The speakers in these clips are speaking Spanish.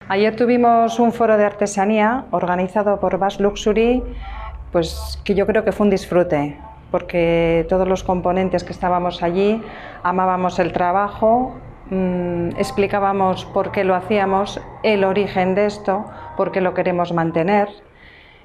Ayer tuvimos un foro de artesanía organizado por Bass Luxury, pues que yo creo que fue un disfrute, porque todos los componentes que estábamos allí amábamos el trabajo, explicábamos por qué lo hacíamos, el origen de esto, por qué lo queremos mantener.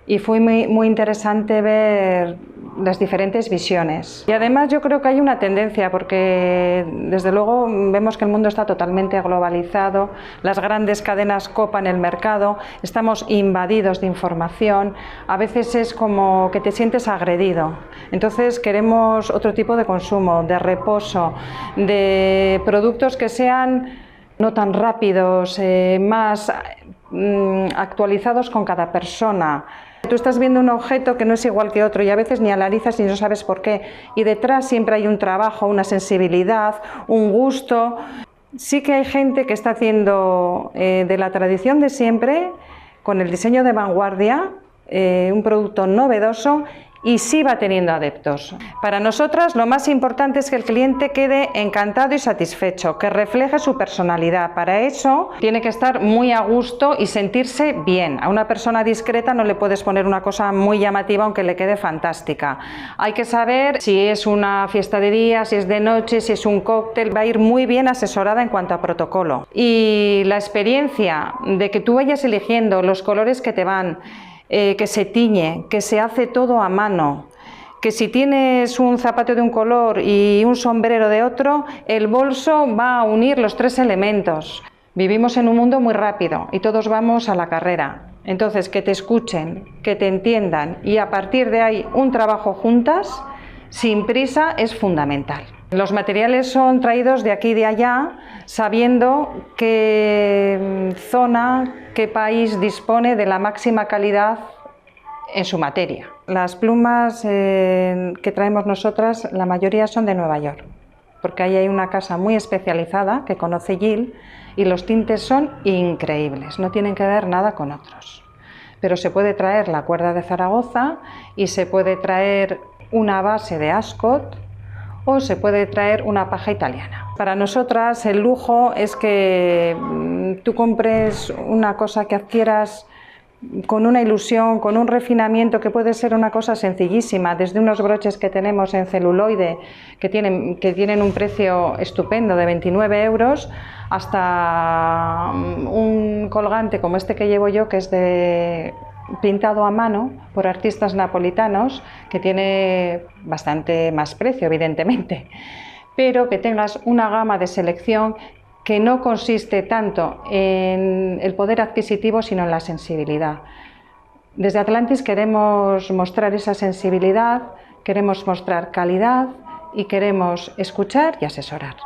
Y fue muy interesante ver las diferentes visiones. Y además yo creo que hay una tendencia, porque desde luego vemos que el mundo está totalmente globalizado, las grandes cadenas copan el mercado, estamos invadidos de información, a veces es como que te sientes agredido. Entonces queremos otro tipo de consumo, de reposo, de productos que sean no tan rápidos, más actualizados con cada persona. Tú estás viendo un objeto que no es igual que otro y a veces ni analizas y no sabes por qué. Y detrás siempre hay un trabajo, una sensibilidad, un gusto. Sí que hay gente que está haciendo de la tradición de siempre, con el diseño de vanguardia, un producto novedoso y sí va teniendo adeptos. Para nosotras lo más importante es que el cliente quede encantado y satisfecho, que refleje su personalidad. Para eso tiene que estar muy a gusto y sentirse bien. A una persona discreta no le puedes poner una cosa muy llamativa aunque le quede fantástica. Hay que saber si es una fiesta de día, si es de noche, si es un cóctel. Va a ir muy bien asesorada en cuanto a protocolo. Y la experiencia de que tú vayas eligiendo los colores que te van, que se tiñe, que se hace todo a mano, que si tienes un zapato de un color y un sombrero de otro, el bolso va a unir los tres elementos. Vivimos en un mundo muy rápido y todos vamos a la carrera. Entonces, que te escuchen, que te entiendan y a partir de ahí un trabajo juntas, sin prisa, es fundamental. Los materiales son traídos de aquí y de allá, sabiendo qué zona, qué país dispone de la máxima calidad en su materia. Las plumas que traemos nosotras, la mayoría son de Nueva York, porque ahí hay una casa muy especializada que conoce Jill y los tintes son increíbles, no tienen que ver nada con otros. Pero se puede traer la cuerda de Zaragoza y se puede traer una base de Ascot o se puede traer una paja italiana. Para nosotras el lujo es que tú compres una cosa que adquieras con una ilusión, con un refinamiento, que puede ser una cosa sencillísima, desde unos broches que tenemos en celuloide que tienen un precio estupendo de 29 euros, hasta un colgante como este que llevo yo, que es pintado a mano por artistas napolitanos, que tiene bastante más precio, evidentemente, pero que tengas una gama de selección que no consiste tanto en el poder adquisitivo, sino en la sensibilidad. Desde Atlantis queremos mostrar esa sensibilidad, queremos mostrar calidad y queremos escuchar y asesorar.